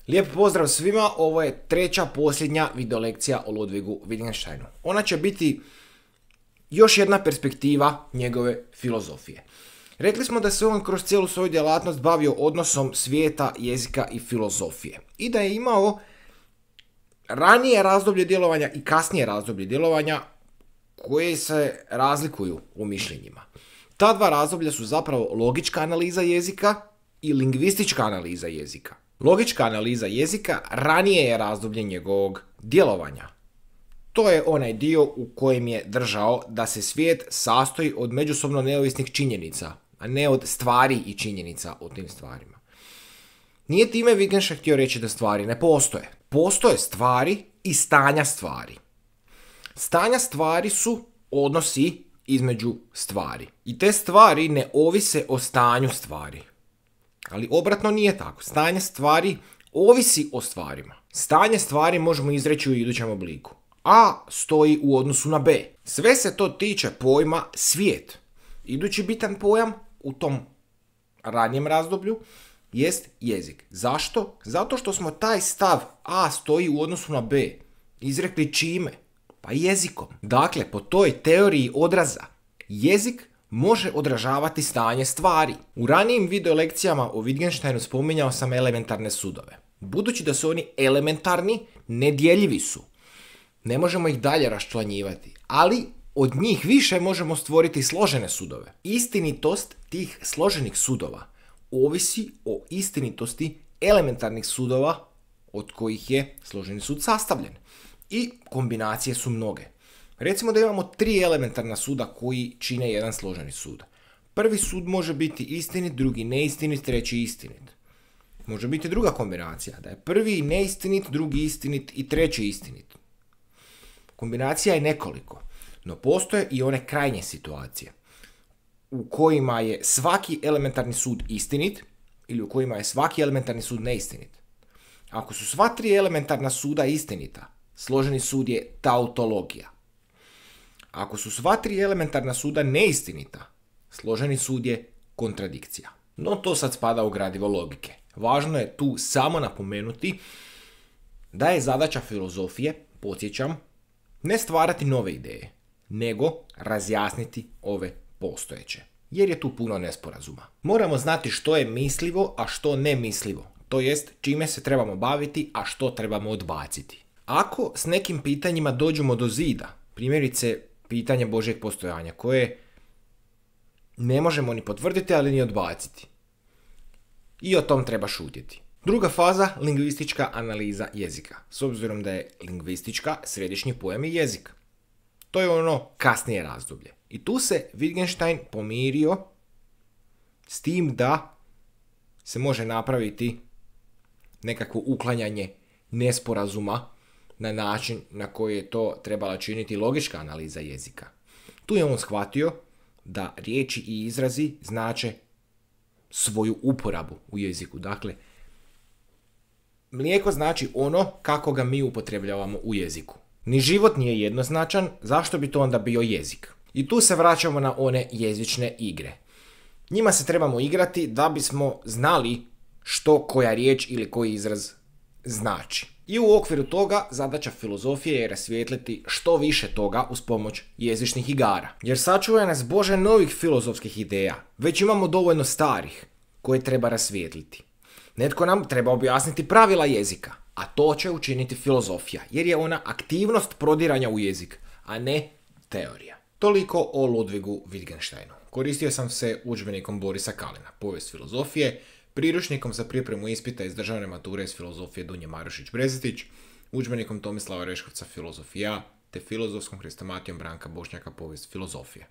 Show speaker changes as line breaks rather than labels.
Lijep pozdrav svima, ovo je treća posljednja videolekcija o Ludwigu Wittgensteinu. Ona će biti još jedna perspektiva njegove filozofije. Rekli smo da se on kroz cijelu svoju djelatnost bavio odnosom svijeta, jezika i filozofije. I da je imao ranije razdoblje djelovanja i kasnije razdoblje djelovanja koje se razlikuju u mišljenjima. Ta dva razdoblja su zapravo logička analiza jezika i lingvistička analiza jezika. Logička analiza jezika ranije je razdoblje njegovog djelovanja. To je onaj dio u kojem je držao da se svijet sastoji od međusobno neovisnih činjenica, a ne od stvari i činjenica o tim stvarima. Nije time Wittgenstein htio reći da stvari ne postoje. Postoje stvari i stanja stvari. Stanja stvari su odnosi između stvari. I te stvari ne ovise o stanju stvari. Ali obratno nije tako. Stanje stvari ovisi o stvarima. Stanje stvari možemo izreći u idućem obliku. A stoji u odnosu na B. Sve se to tiče pojma svijet. Idući bitan pojam u tom ranijem razdoblju jest jezik. Zašto? Zato što smo taj stav A stoji u odnosu na B izrekli čime? Pa jezikom. Dakle, po toj teoriji odraza, jezik može odražavati stanje stvari. U ranijim videolekcijama o Wittgensteinu spominjao sam elementarne sudove. Budući da su oni elementarni, nedjeljivi su. Ne možemo ih dalje raščlanjivati, ali od njih više možemo stvoriti složene sudove. Istinitost tih složenih sudova ovisi o istinitosti elementarnih sudova od kojih je složeni sud sastavljen. I kombinacije su mnoge. Recimo da imamo 3 elementarna suda koji čine jedan složeni sud. Prvi sud može biti istinit, drugi neistinit, treći istinit. Može biti druga kombinacija, da je prvi neistinit, drugi istinit i treći istinit. Kombinacija je nekoliko, no postoje i one krajnje situacije u kojima je svaki elementarni sud istinit ili u kojima je svaki elementarni sud neistinit. Ako su sva 3 elementarna suda istinita, složeni sud je tautologija. Ako su sva 3 elementarna suda neistinita, složeni sud je kontradikcija. No to sad spada u gradivo logike. Važno je tu samo napomenuti da je zadaća filozofije, podsjećam, ne stvarati nove ideje, nego razjasniti ove postojeće. Jer je tu puno nesporazuma. Moramo znati što je mislivo, a što nemislivo. To jest čime se trebamo baviti, a što trebamo odbaciti. Ako s nekim pitanjima dođemo do zida, primjerice pitanje Božjeg postojanja, koje ne možemo ni potvrditi, ali ni odbaciti. I o tom treba šutjeti. Druga faza, lingvistička analiza jezika. S obzirom da je lingvistička, središnji pojam je jezik. To je ono kasnije razdoblje. I tu se Wittgenstein pomirio s tim da se može napraviti nekakvo uklanjanje nesporazuma na način na koji je to trebala činiti logička analiza jezika. Tu je on shvatio da riječi i izrazi znače svoju uporabu u jeziku. Dakle, mlijeko znači ono kako ga mi upotrebljavamo u jeziku. Ni život nije jednoznačan, zašto bi to onda bio jezik? I tu se vraćamo na one jezične igre. Njima se trebamo igrati da bismo znali što koja riječ ili koji izraz znači. I u okviru toga zadaća filozofije je rasvijetliti što više toga uz pomoć jezičnih igara. Jer sačuva nas Bože novih filozofskih ideja. Već imamo dovoljno starih koje treba rasvijetliti. Netko nam treba objasniti pravila jezika, a to će učiniti filozofija, jer je ona aktivnost prodiranja u jezik, a ne teorija. Toliko o Ludwigu Wittgensteinu. Koristio sam se udžbenikom Borisa Kalina, Povijest filozofije, priručnikom za pripremu ispita iz državne mature iz filozofije Dunje Marušić-Brezetić, udžbenikom Tomislava Reškovca Filozofija, te filozofskom hrestomatijom Branka Bošnjaka Povijest filozofije.